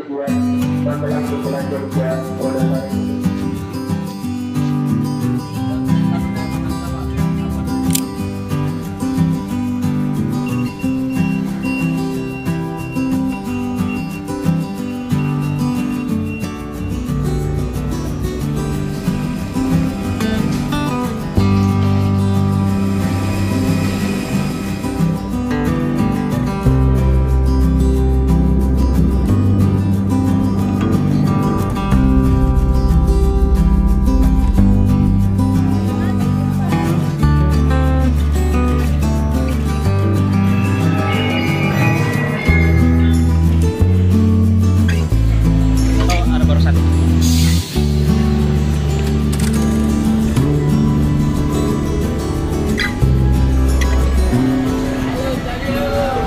tujuan Magelang Jogja Wonosari.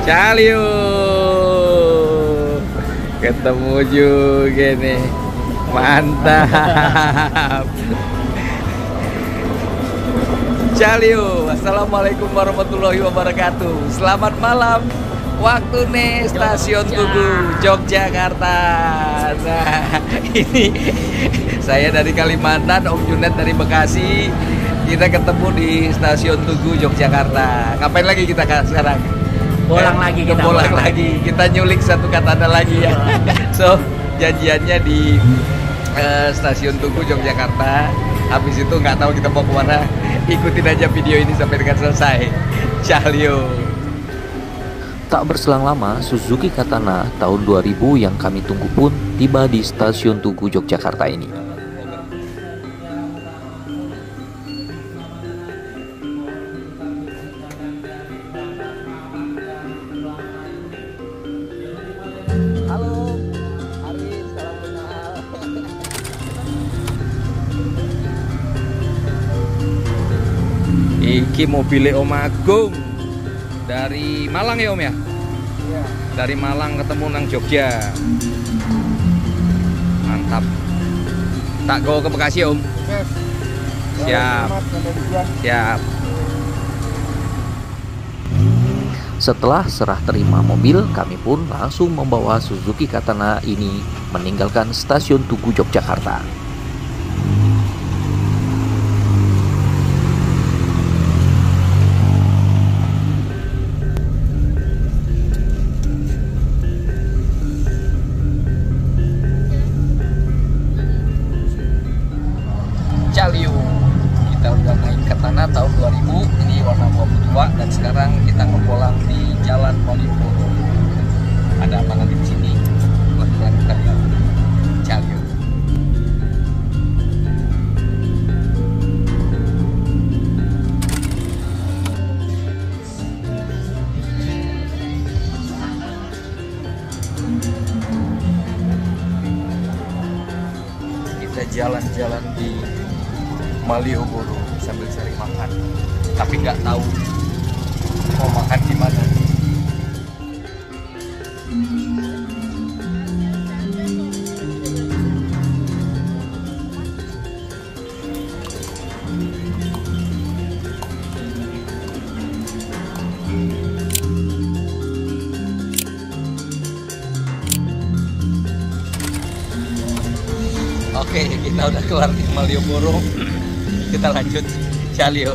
Calio, ketemu juga nih, mantap. Calio, assalamualaikum warahmatullahi wabarakatuh. Selamat malam, waktu nih Stasiun Tugu Yogyakarta. Nah, ini saya dari Kalimantan, Om Junet dari Bekasi. Kita ketemu di Stasiun Tugu Yogyakarta. Ngapain lagi kita sekarang? Bolang lagi kita. Bolang lagi. Kita nyulik satu katana lagi ya. So, janjiannya di Stasiun Tugu Yogyakarta. Habis itu nggak tahu kita mau kemana. Ikutin aja video ini sampai dengan selesai. Calio. Tak berselang lama, Suzuki Katana tahun 2000 yang kami tunggu pun tiba di Stasiun Tugu Yogyakarta ini. Halo, Arif, salam kenal. Iki mobilnya Om Agung dari Malang ya Om ya? Iya. Dari Malang ketemu nang Jogja. Mantap. Tak go ke Bekasi Om? Yes. Siap. Siap. Setelah serah terima mobil, kami pun langsung membawa Suzuki Katana ini meninggalkan Stasiun Tugu Yogyakarta. Calio. Kita udah naik Katana tahun 2000, ini warna 22 dan sekarang kita ngepolang di Jalan Malioboro. Ada apa nanti di sini? Buat kita lihat. Calio. Kita jalan-jalan di Malioboro sambil cari makan, tapi nggak tahu mau makan di mana. Oke, kita udah keluar di Malioboro. Kita lanjut Calio.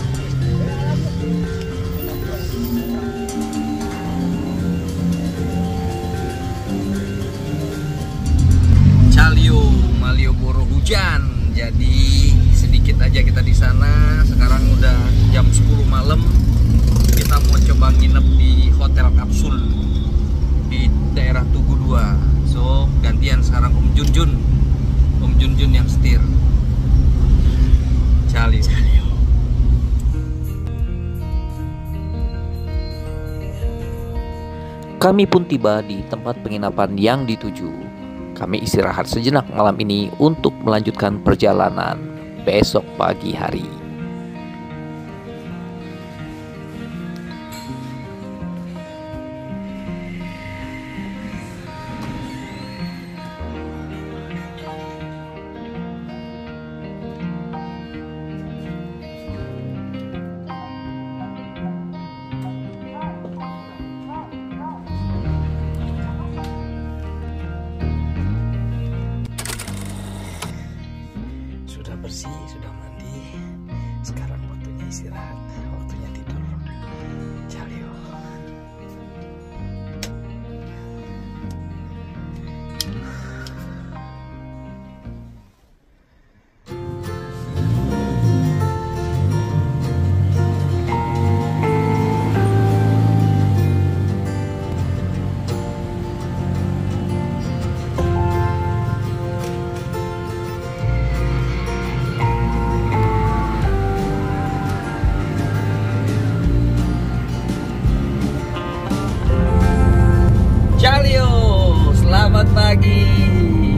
Calio, Malioboro hujan. Jadi sedikit aja kita di sana. Sekarang udah jam 10 malam. Kita mau coba nginep di hotel kapsul di daerah Tugu 2. So, gantian sekarang Om Junjun yang setir. Calio. Kami pun tiba di tempat penginapan yang dituju. Kami istirahat sejenak malam ini untuk melanjutkan perjalanan besok pagi hari.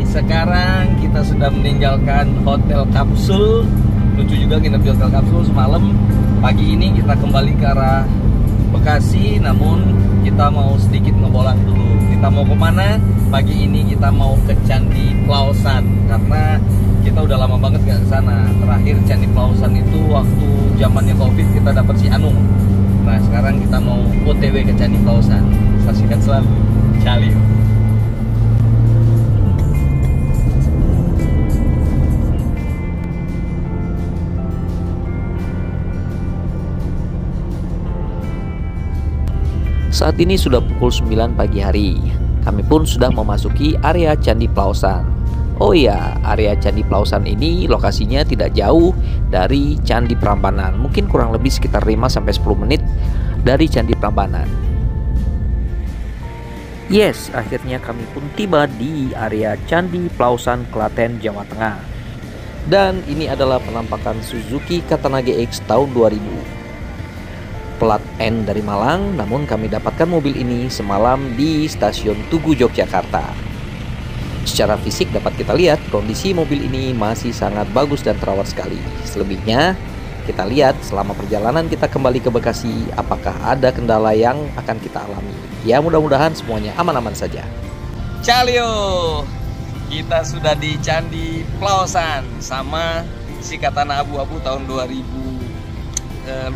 Sekarang kita sudah meninggalkan hotel kapsul. Lucu juga nginep di hotel kapsul semalam. Pagi ini kita kembali ke arah Bekasi, namun kita mau sedikit ngebolang dulu. Kita mau kemana? Pagi ini kita mau ke Candi Plausan, karena kita udah lama banget gak ke sana. Terakhir Candi Plausan itu waktu zamannya Covid, kita dapat si Anung. Nah sekarang kita mau OTW ke Candi Plausan. Saksikan selalu Calio. Saat ini sudah pukul 9 pagi hari. Kami pun sudah memasuki area Candi Plausan. Oh iya, area Candi Plausan ini lokasinya tidak jauh dari Candi Prambanan. Mungkin kurang lebih sekitar 5-10 menit dari Candi Prambanan. Yes, akhirnya kami pun tiba di area Candi Plausan, Klaten, Jawa Tengah. Dan ini adalah penampakan Suzuki Katana GX tahun 2000. Plat N dari Malang, namun kami dapatkan mobil ini semalam di stasiun Tugu, Yogyakarta. Secara fisik dapat kita lihat kondisi mobil ini masih sangat bagus dan terawat sekali. Selebihnya kita lihat selama perjalanan kita kembali ke Bekasi, apakah ada kendala yang akan kita alami. Ya mudah-mudahan semuanya aman-aman saja. Calio, kita sudah di Candi Plausan sama si Katana abu-abu tahun 2000.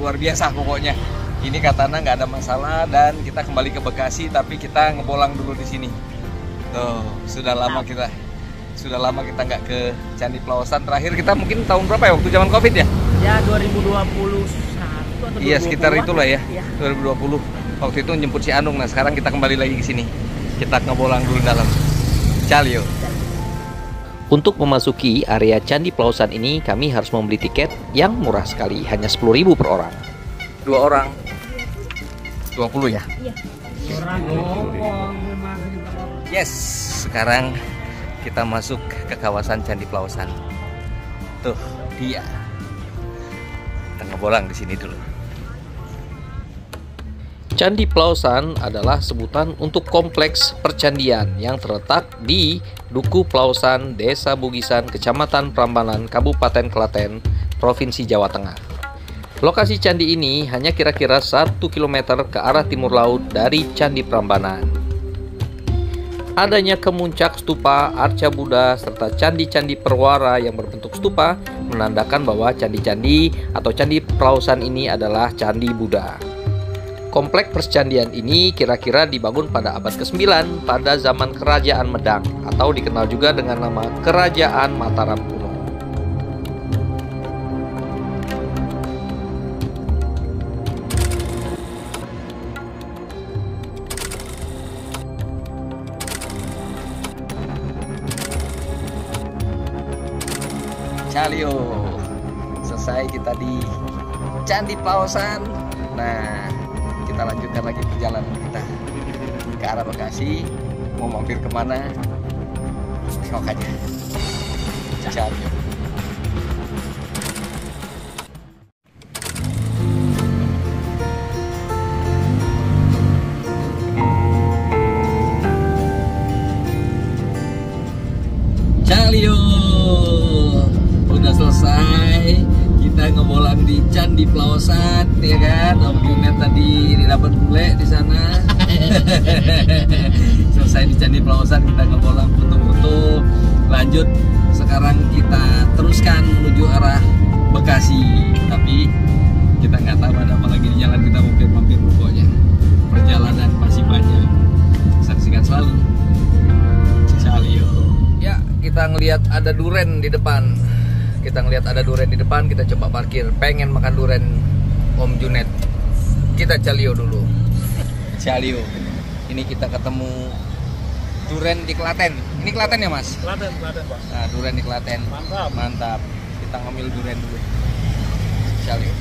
Luar biasa pokoknya. Ini Katana nggak ada masalah dan kita kembali ke Bekasi, tapi kita ngebolang dulu di sini. Tuh, sudah lama kita nggak ke Candi Plausan. Terakhir kita mungkin tahun berapa ya, waktu zaman Covid ya? Ya 2021 atau 2020. Iya, sekitar itulah ya. Iya. 2020. Waktu itu jemput si Anung. Nah, sekarang kita kembali lagi ke sini. Kita ngebolang dulu dalam. Calio. Untuk memasuki area Candi Plausan ini kami harus membeli tiket yang murah sekali, hanya 10.000 per orang. 2 orang 20 ya? Iya. Orang ngomong. Yes, sekarang kita masuk ke kawasan Candi Plausan. Tuh dia. Kita ngebolang di sini dulu. Candi Plausan adalah sebutan untuk kompleks percandian yang terletak di Duku Plausan, Desa Bugisan, Kecamatan Prambanan, Kabupaten Klaten, Provinsi Jawa Tengah. Lokasi candi ini hanya kira-kira 1 km ke arah timur laut dari Candi Prambanan. Adanya kemuncak stupa, arca Buddha, serta candi-candi perwara yang berbentuk stupa menandakan bahwa candi-candi atau Candi Plausan ini adalah candi Buddha. Kompleks percandian ini kira-kira dibangun pada abad ke-9 pada zaman Kerajaan Medang atau dikenal juga dengan nama Kerajaan Mataram kuno. Calio. Selesai kita di Candi Plausan. Nah, kita lanjutkan lagi perjalanan kita ke arah Bekasi. Mau mampir kemana? Tengok aja. Calio. Calio. Udah selesai. Kita ngebolang di Candi Plausan, ya kan? Om Junet tadi dapat bule di sana. Selesai di Candi Plausan, kita ngebolang foto-foto. Lanjut, sekarang kita teruskan menuju arah Bekasi. Tapi kita nggak tahu ada apa lagi di jalan, kita mampir-mampir pokoknya. Perjalanan masih panjang. Saksikan selalu. Calio. Ya, kita ngelihat ada duren di depan. Kita coba parkir. Pengen makan duren Om Junet. Kita Calio dulu. Calio. Ini kita ketemu duren di Klaten. Ini Klaten ya, Mas? Klaten, Pak. Nah, duren di Klaten. Mantap. Kita ngambil duren dulu. Calio.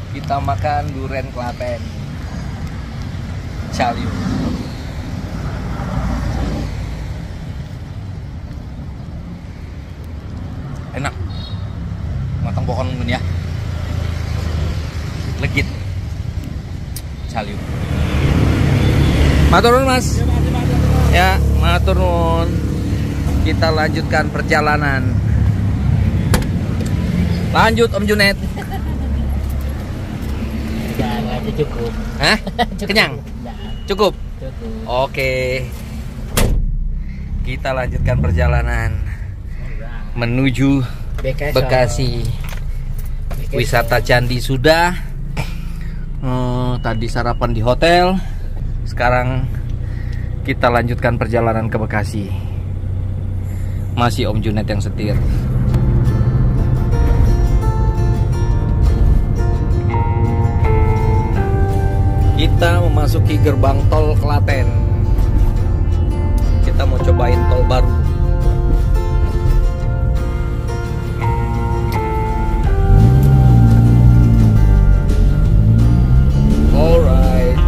Kita makan duren Klaten. Calio. on ya. Legit. Caliu. Matur nuwun Mas. Ya, matur nuwun. Kita lanjutkan perjalanan. Lanjut Om Junet. Jangan lagi cukup. Hah? Kenyang? Jangan. Cukup? Cukup. Oke. Kita lanjutkan perjalanan menuju Bekasi. Wisata candi sudah. Tadi sarapan di hotel. Sekarang kita lanjutkan perjalanan ke Bekasi. Masih Om Junet yang setir. Kita memasuki gerbang tol Klaten. Kita mau cobain tol baru. Alright.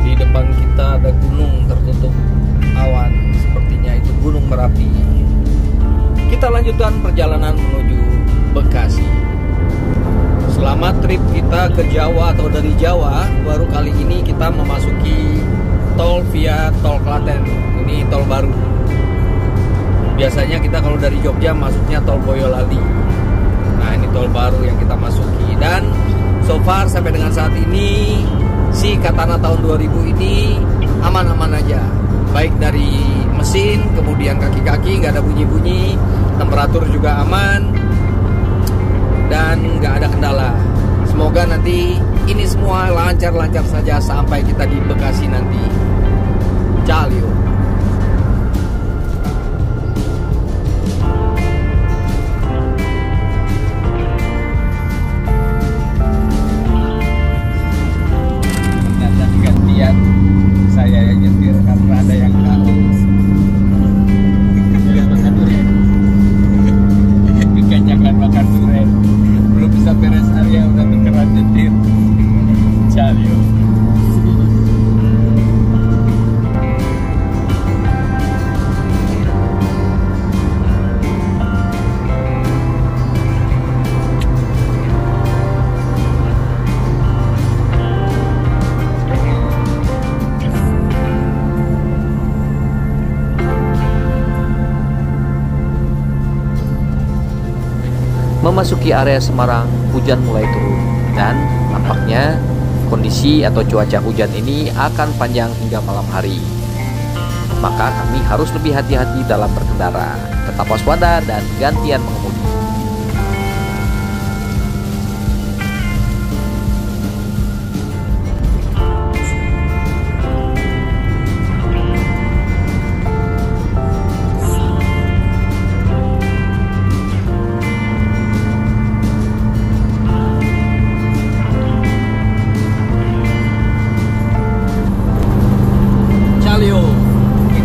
Di depan kita ada gunung tertutup awan, sepertinya itu Gunung Merapi. Kita lanjutkan perjalanan menuju Bekasi. Selamat trip kita ke Jawa atau dari Jawa. Baru kali ini kita memasuki tol via tol Klaten. Ini tol baru. Biasanya kita kalau dari Jogja masuknya tol Boyolali. Nah ini tol baru yang kita masuki. Dan so far sampai dengan saat ini si Katana tahun 2000 ini aman-aman aja. Baik dari mesin, kemudian kaki-kaki nggak ada bunyi-bunyi, temperatur juga aman, dan nggak ada kendala. Semoga nanti ini semua lancar-lancar saja sampai kita di Bekasi nanti. Caliu. Ternyata gantian saya yang nyetir karena ada yang kalah. Kekenyangan makan durian. Belum bisa beres area udah tukeran nyetir. Caliu. Memasuki area Semarang, hujan mulai turun dan nampaknya kondisi atau cuaca hujan ini akan panjang hingga malam hari. Maka kami harus lebih hati-hati dalam berkendara, tetap waspada dan gantian mengemudi.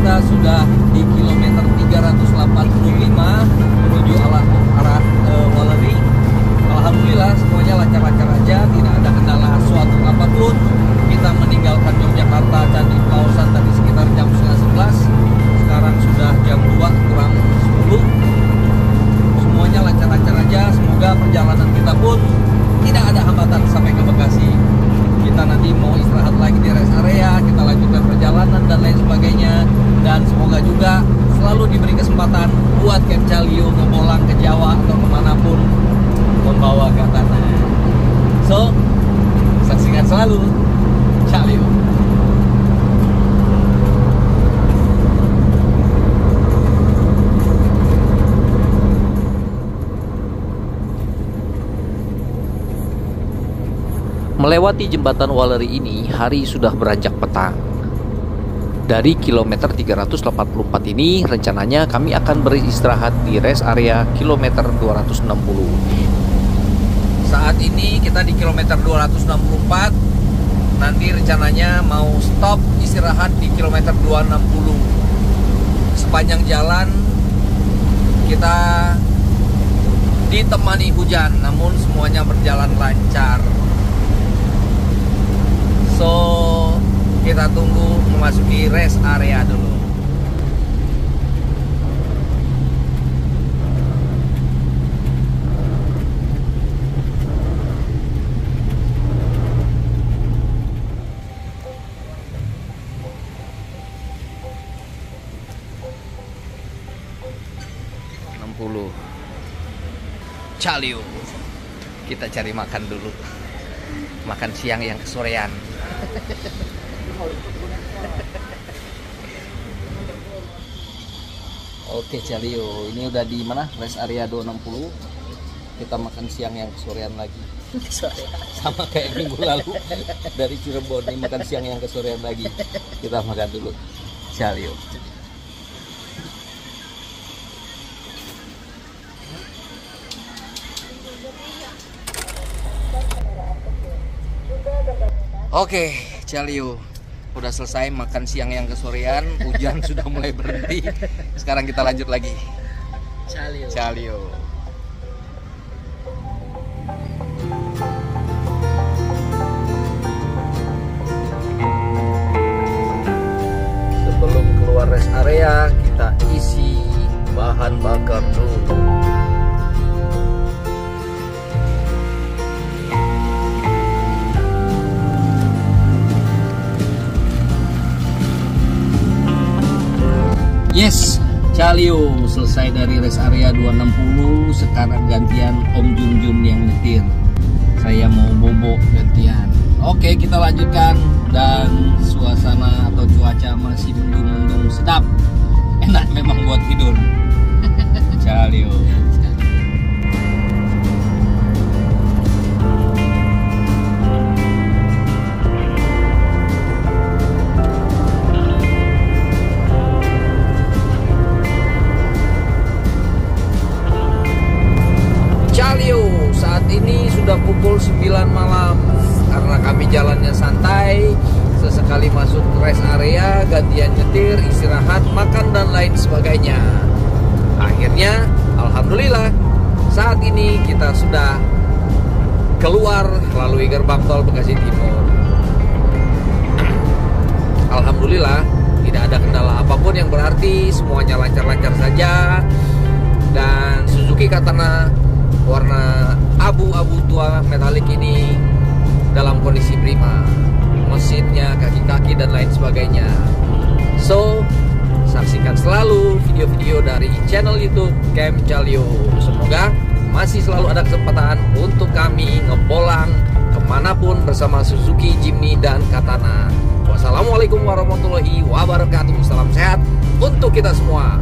Kita sudah di kilometer 385 menuju arah Waleri. Alhamdulillah semuanya lancar-lancar aja, tidak ada kendala suatu apapun. Kita meninggalkan Yogyakarta Candi Plausan tadi sekitar jam 10:30. Sekarang sudah jam 2 kurang 10. Semuanya lancar-lancar aja. Semoga perjalanan kita pun tidak ada hambatan sampai ke Bekasi. Kita nanti mau istirahat lagi di rest area, kita lanjutkan perjalanan dan lain sebagainya. Dan semoga juga selalu diberi kesempatan buat Camp Caliu ngebolang ke Jawa atau kemanapun membawa Katana. So, saksikan selalu Caliu. Melewati jembatan Waleri ini, hari sudah beranjak petang. Dari kilometer 384 ini, rencananya kami akan beristirahat di rest area kilometer 260. Saat ini kita di kilometer 264. Nanti rencananya mau stop istirahat di kilometer 260. Sepanjang jalan kita ditemani hujan, namun semuanya berjalan lancar. So, kita tunggu memasuki rest area dulu. Caliu, kita cari makan dulu, makan siang yang kesorean. Oke Caliu, ini udah di mana? Rest area 260. Kita makan siang yang kesorean lagi. Sama kayak minggu lalu dari Cirebon, ini makan siang yang kesorean lagi. Kita makan dulu Caliu. Oke, Caliu, udah selesai makan siang yang kesorean, hujan sudah mulai berhenti. Sekarang kita lanjut lagi. Caliu. Sebelum keluar rest area, kita isi bahan bakar dulu. Yes, Caliu selesai dari rest area 260. Sekarang gantian Om Junjun yang nyetir. Saya mau bobo gantian. Oke, kita lanjutkan. Dan suasana atau cuaca masih mendung-mendung sedap. Enak memang buat tidur. Caliu. Saat ini sudah pukul 9 malam. Karena kami jalannya santai, sesekali masuk rest area, gantian nyetir, istirahat, makan dan lain sebagainya. Akhirnya, alhamdulillah, saat ini kita sudah keluar melalui gerbang tol Bekasi Timur. Alhamdulillah, tidak ada kendala apapun yang berarti, semuanya lancar-lancar saja. Dan Suzuki Katana warna abu-abu tua metalik ini dalam kondisi prima, mesinnya, kaki-kaki dan lain sebagainya. So, saksikan selalu video-video dari channel YouTube Camp Caliu. Semoga masih selalu ada kesempatan untuk kami ngebolang kemanapun bersama Suzuki, Jimny, dan Katana. Wassalamualaikum warahmatullahi wabarakatuh. Salam sehat untuk kita semua.